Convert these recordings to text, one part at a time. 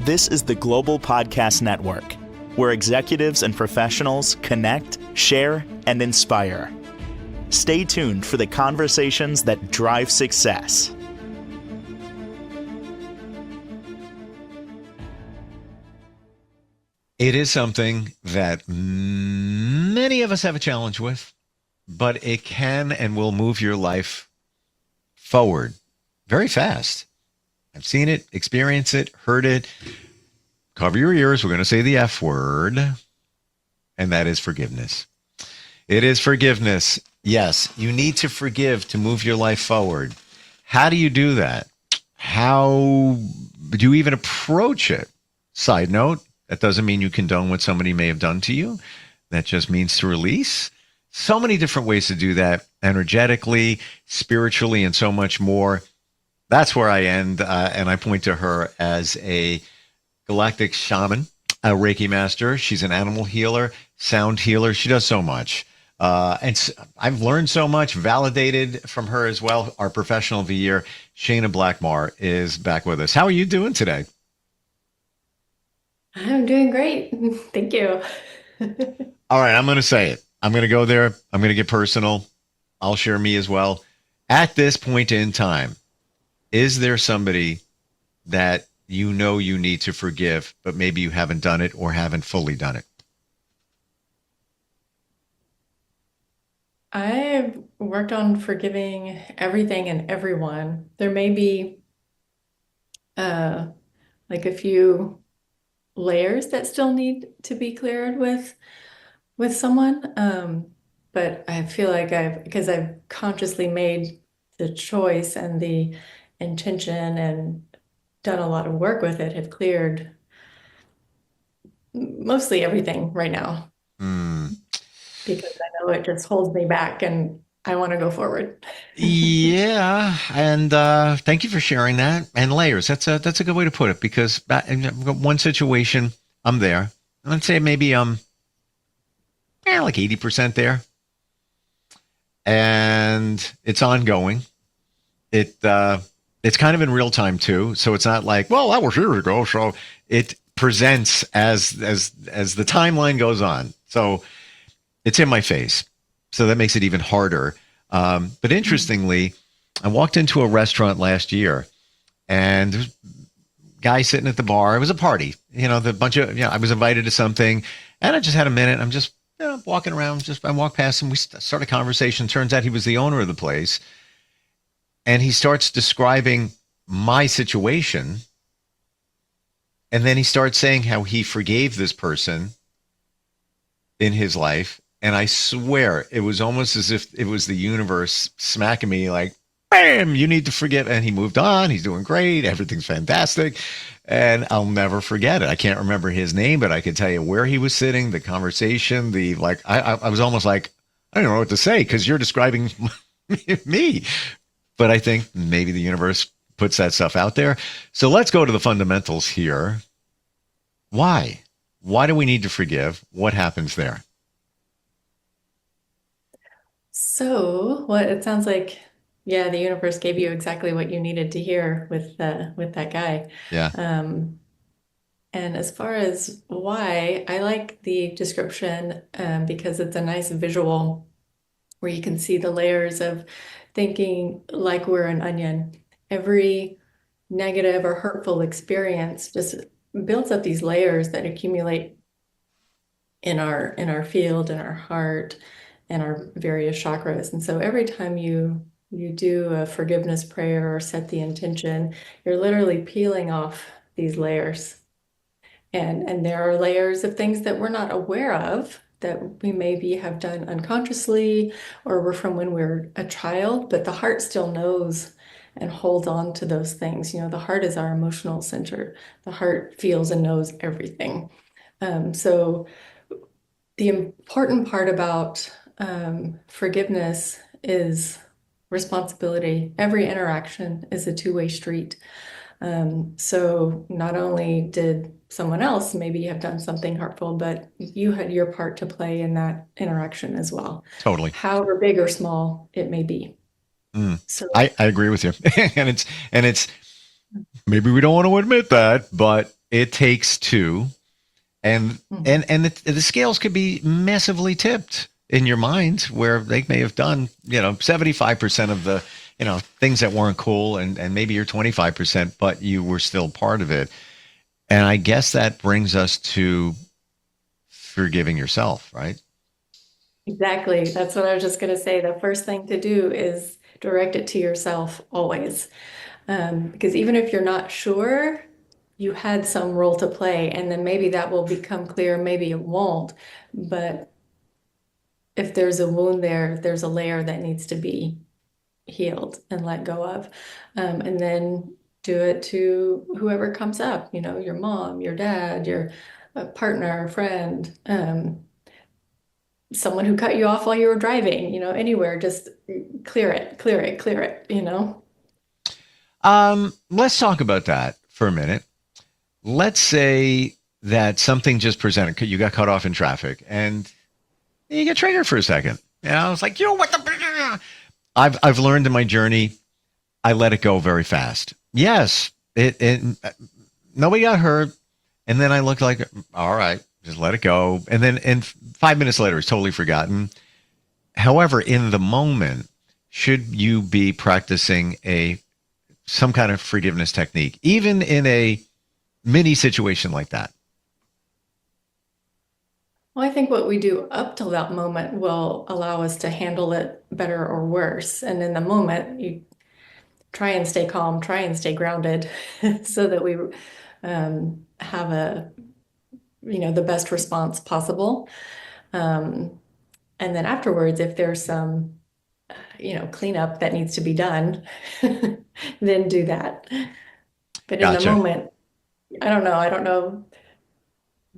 This is the Global Podcast Network, where executives and professionals connect, share, and inspire. Stay tuned for the conversations that drive success. It is something that many of us have a challenge with, but it can and will move your life forward very fast. I've seen it, experienced it, heard it. Cover your ears. We're going to say the F word, and that is forgiveness. It is forgiveness. Yes, you need to forgive to move your life forward. How do you do that? How do you even approach it? Side note, that doesn't mean you condone what somebody may have done to you. That just means to release. So many different ways to do that, energetically, spiritually, and so much more. That's where I end, and I point to her as a galactic shaman, a Reiki master. She's an animal healer, sound healer. She does so much. I've learned so much, validated from her as well. Our professional of the year, Shayna Blackmar, is back with us. How are you doing today? I'm doing great. Thank you. All right, I'm going to say it. I'm going to go there. I'm going to get personal. I'll share me as well. At this point in time, is there somebody that you know you need to forgive, but maybe you haven't done it or haven't fully done it? I've worked on forgiving everything and everyone. There may be like a few layers that still need to be cleared with someone. But I feel like because I've consciously made the choice and the intention and done a lot of work with it, have cleared mostly everything right now. Because I know it just holds me back and I want to go forward. Yeah, and thank you for sharing that. And layers, that's a good way to put it, because I've got one situation, I'm there. Let's say maybe like 80% there. And it's ongoing. It's kind of in real time too. So it's not like, well, that was years ago. So it presents as the timeline goes on. So it's in my face. So that makes it even harder. But interestingly, I walked into a restaurant last year and there was a guy sitting at the bar. It was a party, I was invited to something and I just had a minute. I'm just walking around. I walked past him. We started a conversation. Turns out he was the owner of the place. And he starts describing my situation. And then he starts saying how he forgave this person in his life. And I swear it was almost as if it was the universe smacking me like, bam, you need to forgive. And he moved on. He's doing great. Everything's fantastic. And I'll never forget it. I can't remember his name, but I can tell you where he was sitting, the conversation, I was almost like, I don't know what to say because you're describing me. But I think maybe the universe puts that stuff out there. So let's go to the fundamentals here. Why? Why do we need to forgive? What happens there? So, it sounds like, yeah, the universe gave you exactly what you needed to hear with that guy. Yeah. And as far as why, I like the description because it's a nice visual where you can see the layers of thinking like we're an onion. Every negative or hurtful experience just builds up these layers that accumulate in our field, in our heart, and our various chakras. And so every time you do a forgiveness prayer or set the intention, you're literally peeling off these layers. And there are layers of things that we're not aware of that we maybe have done unconsciously or were from when we were a child, but the heart still knows and holds on to those things. The heart is our emotional center. The heart feels and knows everything. So the important part about forgiveness is responsibility. Every interaction is a two-way street. So not only did someone else maybe have done something hurtful, but you had your part to play in that interaction as well. Totally. However big or small it may be. So I agree with you. and it's maybe we don't want to admit that, but It takes two, and Mhm. the scales could be massively tipped in your mind, where they may have done 75% of the things that weren't cool, and maybe you're 25%, but you were still part of it. And I guess that brings us to forgiving yourself, right? Exactly. That's what I was just going to say. The first thing to do is direct it to yourself always. Because even if you're not sure, you had some role to play, and then maybe that will become clear, maybe it won't. But if there's a wound there, there's a layer that needs to be healed and let go of. And then do it to whoever comes up, your mom, your dad, your partner, friend, someone who cut you off while you were driving, anywhere, just clear it, clear it, clear it. Let's talk about that for a minute. Let's say that something just presented, you got cut off in traffic, and you get triggered for a second. I was like, what the? I've learned in my journey, I let it go very fast. Yes, it nobody got hurt, and then I looked like, all right, just let it go, and then 5 minutes later, it's totally forgotten. However, in the moment, should you be practicing a some kind of forgiveness technique, even in a mini situation like that? Well, I think what we do up till that moment will allow us to handle it better or worse. And in the moment, you try and stay calm, try and stay grounded so that we have the best response possible. Um, and then afterwards, if there's some, cleanup that needs to be done, then do that. But in the Gotcha. moment, I don't know. I don't know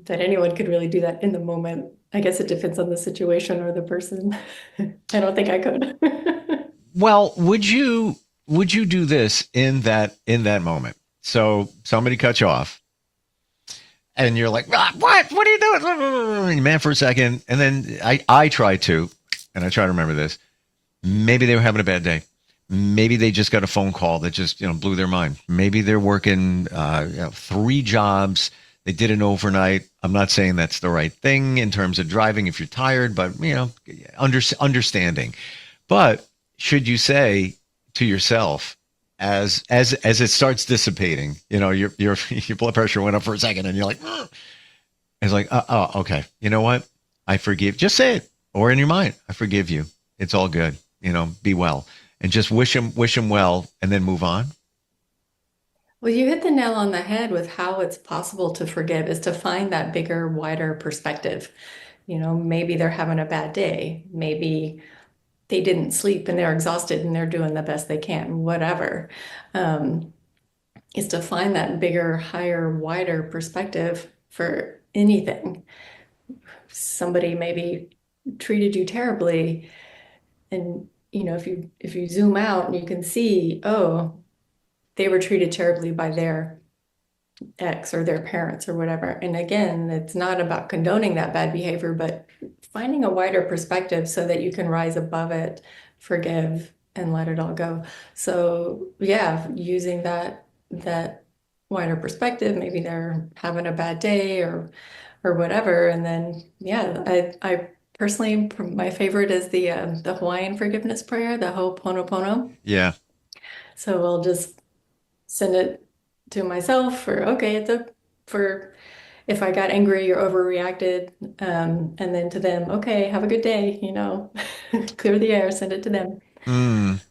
that anyone could really do that in the moment. I guess it depends on the situation or the person. I don't think I could. Well, would you do this in that moment? So somebody cuts you off, and you're like, What are you doing?" And you're mad for a second, and then I try to, and I try to remember this. Maybe they were having a bad day. Maybe they just got a phone call that just blew their mind. Maybe they're working 3 jobs. They did an overnight. I'm not saying that's the right thing in terms of driving if you're tired, but understanding. But should you say to yourself, as it starts dissipating, your blood pressure went up for a second, and you're like, "Ugh." It's like, oh, okay. You know what? I forgive. Just say it, or in your mind, I forgive you. It's all good. Be well, and just wish him well, and then move on. Well, you hit the nail on the head with how it's possible to forgive is to find that bigger, wider perspective. Maybe they're having a bad day. Maybe they didn't sleep and they're exhausted and they're doing the best they can, whatever. Um, is to find that bigger, higher, wider perspective for anything. Somebody maybe treated you terribly, and if you zoom out and you can see, oh, they were treated terribly by their ex or their parents or whatever. And again, it's not about condoning that bad behavior, but finding a wider perspective so that you can rise above it, forgive, and let it all go. So yeah, using that wider perspective, maybe they're having a bad day or whatever. And then yeah, I personally, my favorite is the Hawaiian forgiveness prayer, the Ho'oponopono. Yeah. So I'll just send it to myself for okay, it's a for if I got angry or overreacted, and then to them, okay, have a good day, clear the air, send it to them. Mm.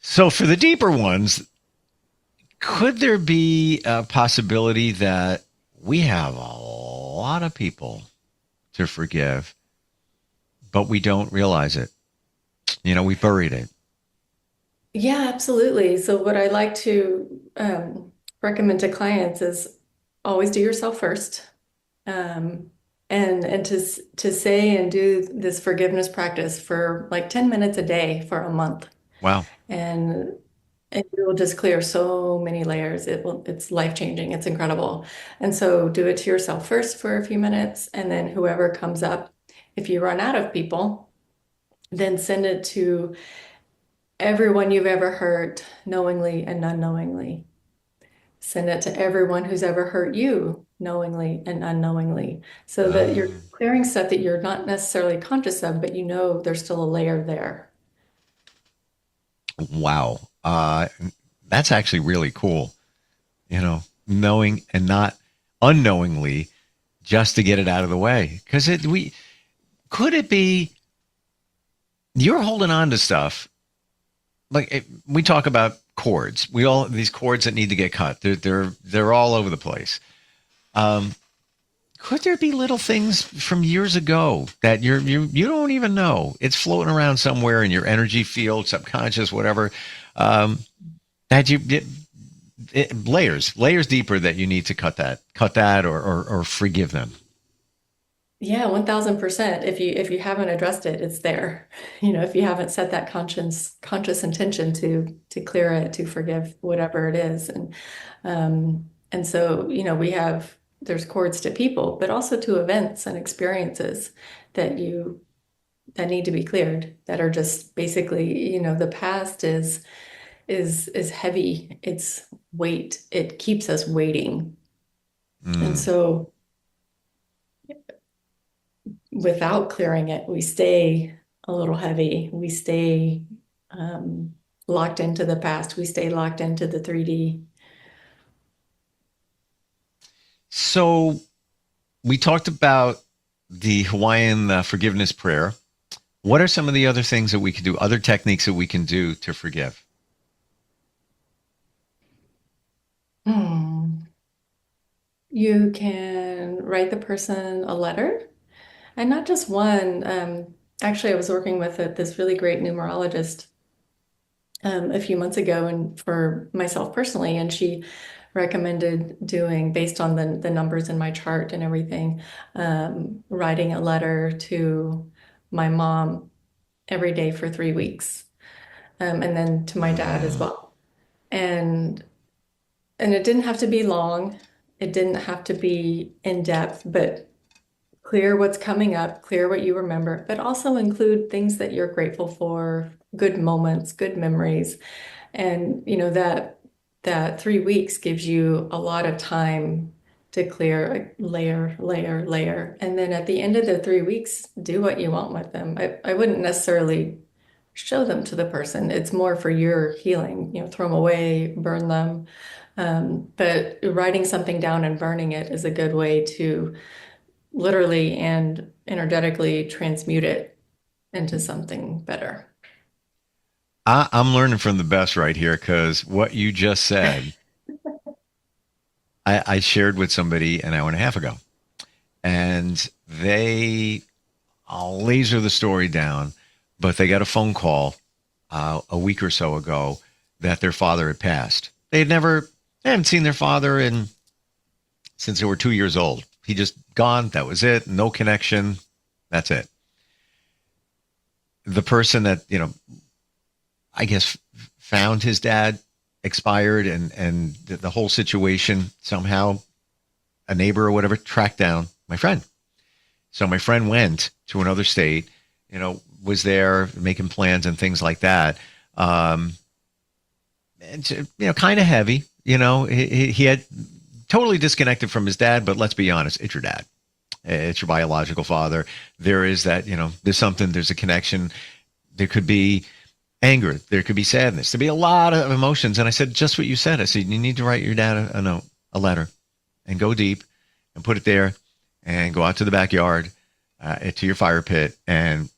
So for the deeper ones, could there be a possibility that we have a lot of people to forgive, but we don't realize it? We buried it. Yeah, absolutely. So what I like to recommend to clients is always do yourself first. Um, and to say and do this forgiveness practice for like 10 minutes a day for a month. Wow. And it will just clear so many layers. It's life-changing. It's incredible. And so do it to yourself first for a few minutes, and then whoever comes up, if you run out of people, then send it to everyone you've ever hurt, knowingly and unknowingly. send it to everyone who's ever hurt you knowingly and unknowingly, so that you're Um, clearing stuff that you're not necessarily conscious of, but you know there's still a layer there. wow. That's actually really cool. Knowing and not unknowingly, just to get it out of the way. Because could it be you're holding on to stuff like we talk about cords. We all these cords that need to get cut. They're all over the place. Um, could there be little things from years ago that you don't even know? It's floating around somewhere in your energy field, subconscious, whatever. That layers deeper that you need to cut that or forgive them. Yeah, 1000%. If you haven't addressed it, it's there. You know, if you haven't set that conscious intention to clear it, to forgive whatever it is. And so, you know, there's cords to people, but also to events and experiences that you that need to be cleared, that are just basically, you know, the past is heavy. It's weight. It keeps us waiting. And Mm. so without clearing it, we stay a little heavy. We stay um, locked into the past. We stay locked into the 3D. So we talked about the Hawaiian forgiveness prayer. What are some of the other things that we can do, other techniques that we can do to forgive? Hmm. You can write the person a letter, and not just one. Actually, I was working with this really great numerologist a few months ago, and for myself personally, and she recommended doing, based on the numbers in my chart and everything, writing a letter to my mom every day for 3 weeks, and then to my dad as Mm. well. And it didn't have to be long. It didn't have to be in depth, but clear what's coming up, clear what you remember, but also include things that you're grateful for, good moments, good memories. And you know that 3 weeks gives you a lot of time to clear a layer. And then at the end of the 3 weeks, do what you want with them. I wouldn't necessarily show them to the person. It's more for your healing, you know, throw them away, burn them. But writing something down and burning it is a good way to literally and energetically transmute it into something better. I'm learning from the best right here because what you just said, I shared with somebody an hour and a half ago, and I'll laser the story down, but they got a phone call a week or so ago that their father had passed. They hadn't seen their father since they were 2 years old. He just gone. That was it. No connection. That's it. The person that, I guess found his dad expired and the whole situation somehow a neighbor or whatever tracked down my friend. So my friend went to another state, was there making plans and things like that. And kind of heavy, he had totally disconnected from his dad, but let's be honest, it's your dad. It's your biological father. There is that, there's a connection. There could be anger. There could be sadness. There'd be a lot of emotions. And I said, just what you said. I said, you need to write your dad a note, a letter, and go deep and put it there and go out to the backyard, to your fire pit and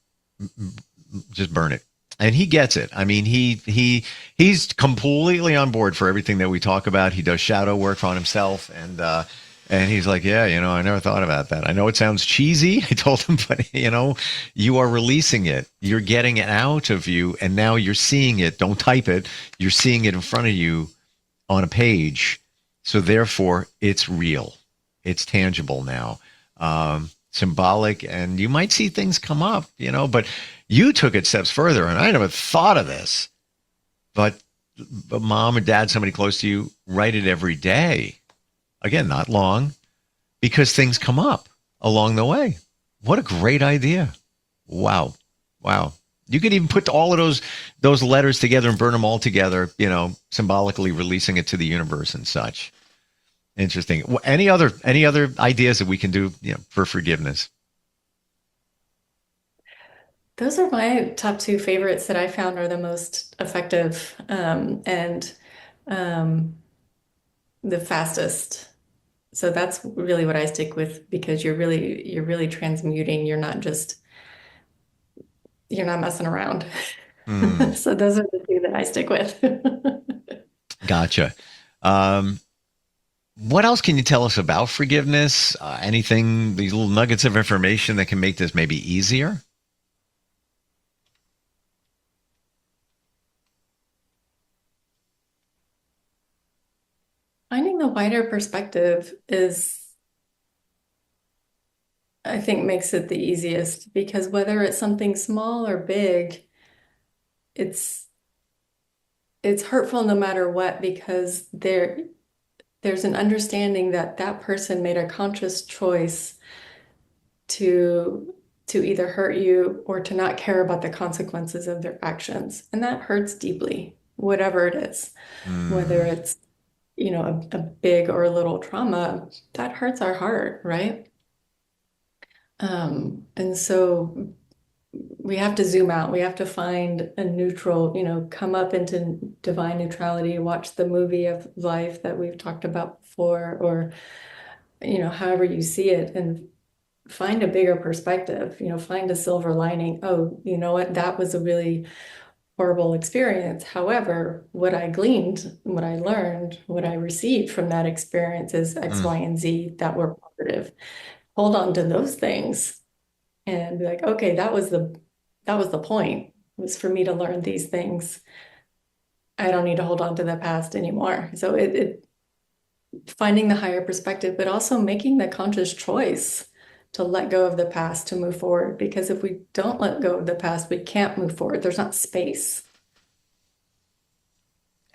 just burn it. And he gets it. I mean, he's completely on board for everything that we talk about. He does shadow work on himself, and he's like, yeah, I never thought about that. I know it sounds cheesy. I told him, but you are releasing it. You're getting it out of you, and now you're seeing it. Don't type it. You're seeing it in front of you on a page. So therefore, it's real. It's tangible now. Symbolic, and you might see things come up, but you took it steps further, and I never thought of this. But mom or dad, somebody close to you, write it every day. Again, not long, because things come up along the way. What a great idea. Wow. Wow. You could even put all of those letters together and burn them all together, symbolically releasing it to the universe and such. Interesting. Any other ideas that we can do, for forgiveness? Those are my top two favorites that I found are the most effective, and um, the fastest. So that's really what I stick with because you're really transmuting. You're not messing around. Hmm. So those are the two that I stick with. Gotcha. Um, what else can you tell us about forgiveness? Anything, these little nuggets of information that can make this maybe easier? Finding the wider perspective is, I think, makes it the easiest because whether it's something small or big, it's it's hurtful no matter what because there's an understanding that that person made a conscious choice to to either hurt you or to not care about the consequences of their actions. And that hurts deeply, whatever it is, whether Hmm. it's, a big or a little trauma, that hurts our heart, right? And so we have to zoom out. We have to find a neutral, come up into divine neutrality, watch the movie of life that we've talked about before, or, however you see it, and find a bigger perspective, find a silver lining. Oh, you know what? That was a really horrible experience. However, what I gleaned, what I learned, what I received from that experience is X, Hmm. Y, and Z that were positive. Hold on to those things and be like, okay, that was the point, was for me to learn these things. I don't need to hold on to the past anymore. So it finding the higher perspective, but also making the conscious choice to let go of the past to move forward. Because if we don't let go of the past, we can't move forward. There's not space.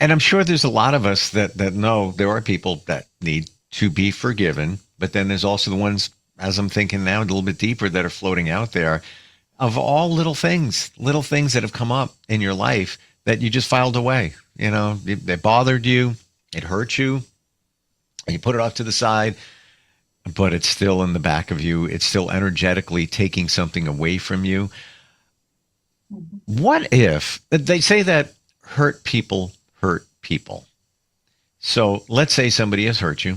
And I'm sure there's a lot of us that know there are people that need to be forgiven, but then there's also the ones, as I'm thinking now, a little bit deeper that are floating out there of all little things that have come up in your life that you just filed away. It bothered you, it hurt you, and you put it off to the side, but it's still in the back of you. It's still energetically taking something away from you. Mhm. What if they say that hurt people hurt people? So let's say somebody has hurt you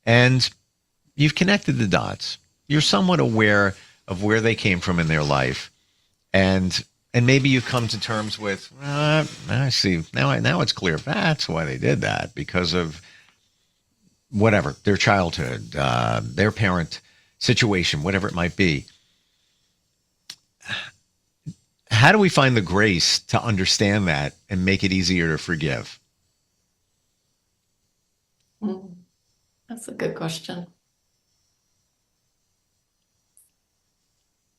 and you've connected the dots. You're somewhat aware of where they came from in their life, and maybe you've come to terms with, I see now it's clear that's why they did that, because of whatever, their childhood, their parent situation, whatever it might be. How do we find the grace to understand that and make it easier to forgive? Mm, that's a good question.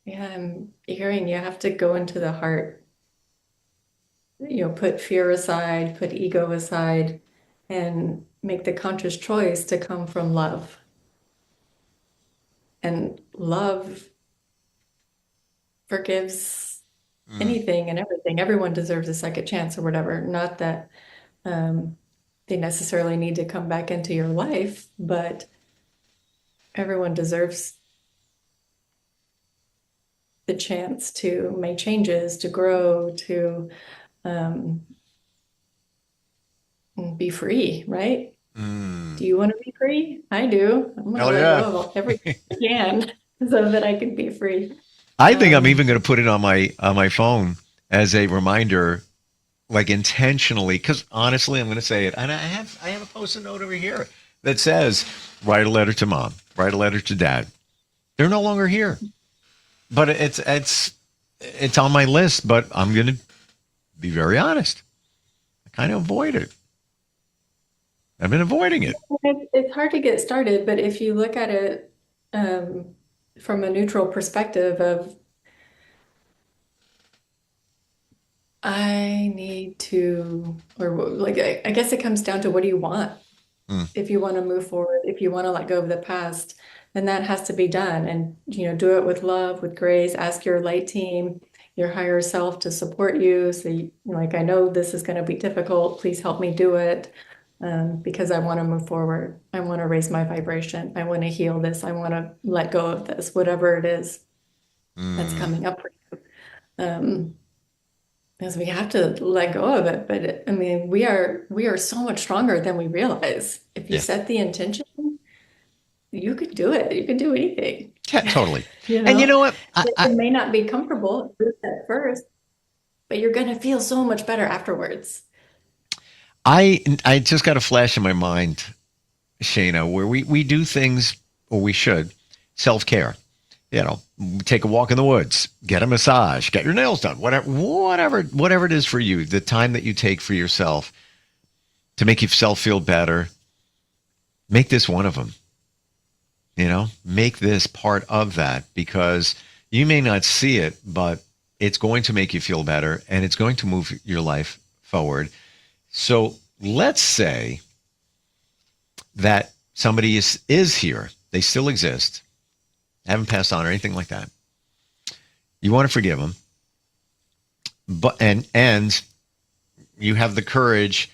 Yeah, I'm hearing you have to go into the heart, put fear aside, put ego aside, and make the conscious choice to come from love. And love forgives Mm, anything and everything. Everyone deserves a second chance or whatever. Not that um, they necessarily need to come back into your life, but everyone deserves the chance to make changes, to grow, to um, be free, right? mm. Do you want to be free? I do. I'm going to Hell let yeah. go of everything I can so that I can be free. I think I'm Um, even going to put it on my phone as a reminder, like intentionally, because honestly, I'm going to say it, and I have a post-it note over here that says, "Write a letter to mom, write a letter to dad." They're no longer here, but it's on my list. But I'm going to be very honest. I kind of avoid it. I've been avoiding it. it's hard to get started, but if you look at it um, from a neutral perspective of I need to, or like, I guess it comes down to what do you want? Mm, If you want to move forward, if you want to let go of the past, then that has to be done. And, do it with love, with grace, ask your light team, your higher self to support you. So like, I know this is going to be difficult. Please help me do it. Because I want to move forward. I want to raise my vibration. I want to heal this. I want to let go of this, whatever it is that's Mm, coming up for you. Because we have to let go of it. But I mean, we are so much stronger than we realize. If you yeah. set the intention, you could do it. You could do anything. Yeah, totally. You And you know, know what? it may not be comfortable at first, but you're going to feel so much better afterwards. I just got a flash in my mind, Shayna, where we do things, or we should, self-care. You know, take a walk in the woods, get a massage, get your nails done, whatever it is for you, the time that you take for yourself to make yourself feel better, make this one of them. You know, make this part of that, because you may not see it, but it's going to make you feel better and it's going to move your life forward. So let's say that somebody is here, they still exist, haven't passed on or anything like that. You want to forgive them, but and you have the courage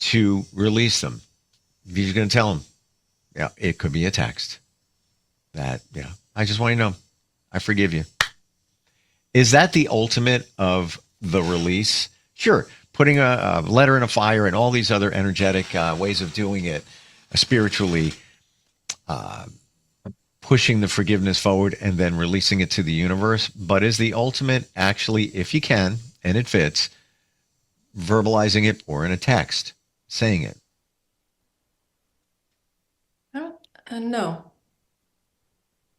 to release them. You're going to tell them, yeah, it could be a text that, yeah, I just want you to know, I forgive you. Is that the ultimate of the release? Sure, putting a letter in a fire and all these other energetic ways of doing it, spiritually, pushing the forgiveness forward and then releasing it to the universe. But is the ultimate actually, if you can, and it fits, verbalizing it or in a text, saying it? I don't, no,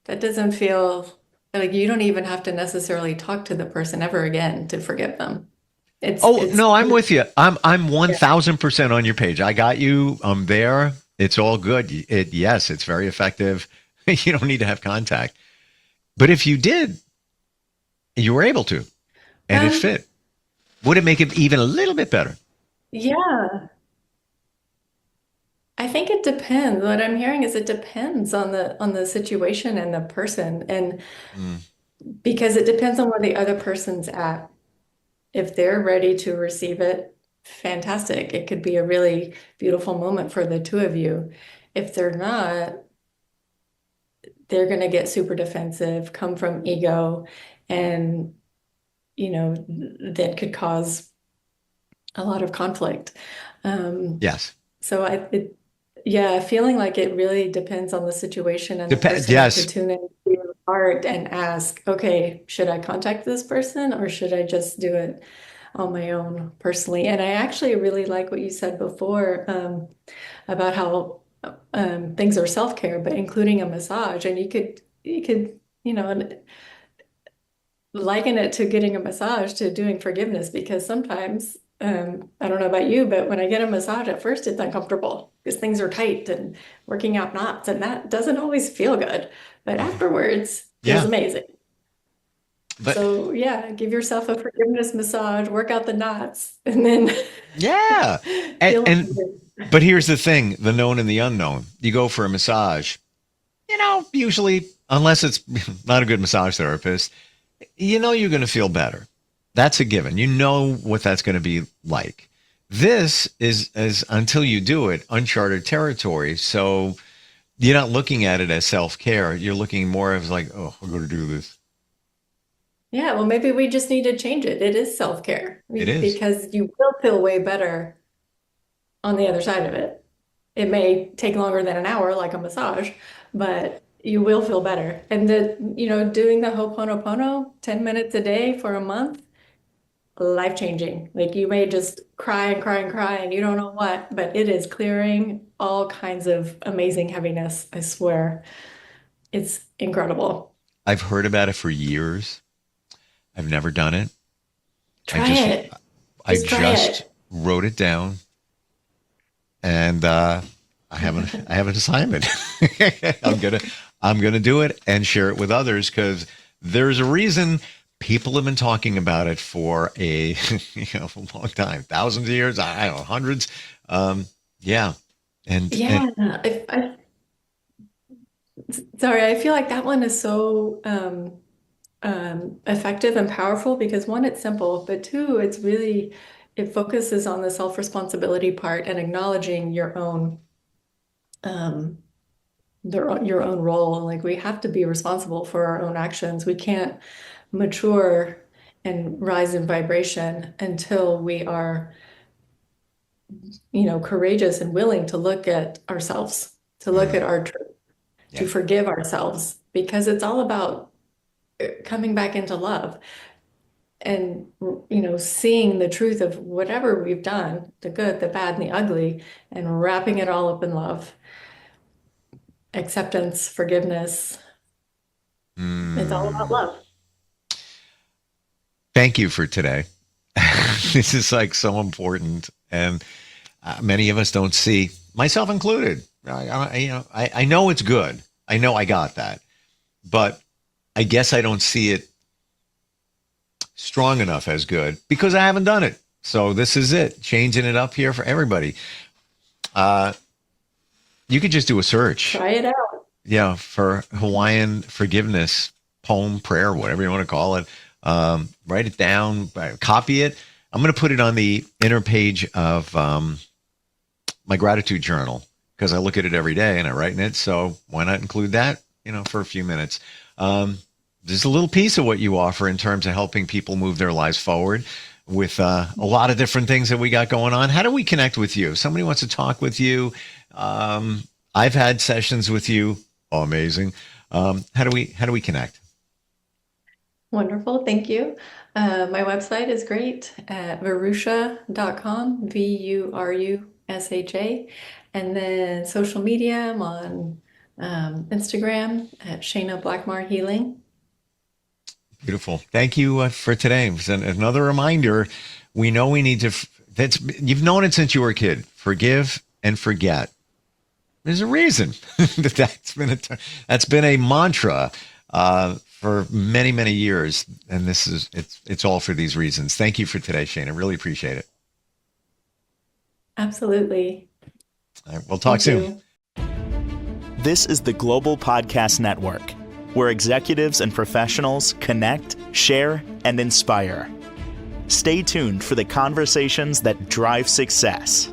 that doesn't feel like you don't even have to necessarily talk to the person ever again to forgive them. Oh, It's no, I'm with you. I'm yeah. 1000% on your page. I got you. I'm there. It's all good. Yes, it's very effective. You don't need to have contact. But if you did, you were able to, and it Um, fit, would it make it even a little bit better? yeah, I think it depends. What I'm hearing is it depends on the situation and the person, and Mm, because it depends on where the other person's at. If they're ready to receive it, fantastic. It could be a really beautiful moment for the two of you. If they're not, they're going to get super defensive, come from ego, and that could cause a lot of conflict. Um, yes. so yeah, feeling like it really depends on the situation and the person, and to Yes. tune into your heart and ask, okay, should I contact this person or should I just do it on my own personally? And I actually really like what you said before, about how things are self-care, but including a massage. And you could, liken it to getting a massage to doing forgiveness, because sometimes, I don't know about you, but when I get a massage at first, it's uncomfortable because things are tight and working out knots, and that doesn't always feel good. But Mhm. afterwards, feels Yeah. amazing. But So yeah, give yourself a forgiveness massage, work out the knots, and then yeah. feel And amazing. but here's the thing, the known and the unknown. You go for a massage, usually, unless it's not a good massage therapist, you're going to feel better. That's a given. You know what that's going to be like. This is until you do it, uncharted territory. So you're not looking at it as self-care. You're looking more as like, oh, I'm going to do this. Yeah, well, maybe we just need to change it. It is self-care It is. because you will feel way better on the other side of it. It may take longer than an hour, like a massage, but you will feel better. And doing the Ho'oponopono 10 minutes a day for a month, life-changing. Like you may just cry and cry and cry and you don't know what, but it is clearing all kinds of amazing heaviness, I swear. It's incredible. I've heard about it for years. I've never done it. I Try just it. I Just try just it. wrote it down, and I have an assignment. I'm gonna I'm gonna do it and share it with others, because there's a reason people have been talking about it for a a long time, thousands of years. I don't know, hundreds. Yeah, and Yeah, sorry, I feel like that one is so effective and powerful because one, it's simple, but two, it focuses on the self-responsibility part and acknowledging um, your own role. Like we have to be responsible for our own actions. We can't mature and rise in vibration until we are, courageous and willing to look at ourselves, to look Mm, at our truth, yeah. to forgive ourselves, because it's all about coming back into love and, seeing the truth of whatever we've done, the good, the bad, and the ugly, and wrapping it all up in love, acceptance, forgiveness. It's all about Mm. love. Thank you for today. This is like so important, and many of us don't see, myself included. I know it's good. I know I got that, but I guess I don't see it strong enough as good because I haven't done it. So this is it, changing it up here for everybody. Uh, you could just do a search, Try it out. yeah, for Hawaiian forgiveness poem, prayer, whatever you want to call it. Write it down, copy it. I'm going to put it on the inner page of my gratitude journal because I look at it every day and I write in it. So why not include that, for a few minutes? There's a little piece of what you offer in terms of helping people move their lives forward with a lot of different things that we got going on. How do we connect with you? If somebody wants to talk with you. I've had sessions with you. Oh, amazing. How do we connect? Wonderful. Thank you. My website is great at Vurusha.com, Vurusha. And then social media, I'm on Instagram at Shayna Blackmar Healing. Beautiful. Thank you for today. It's another reminder. We know we need to. You've known it since you were a kid. Forgive and forget. There's a reason that's been a mantra for many, many years, and it's all for these reasons. Thank you for today, Shane. I really appreciate it. Absolutely. All right, we'll talk Thank soon. you. This is the Global Podcast Network, where executives and professionals connect, share, and inspire. Stay tuned for the conversations that drive success.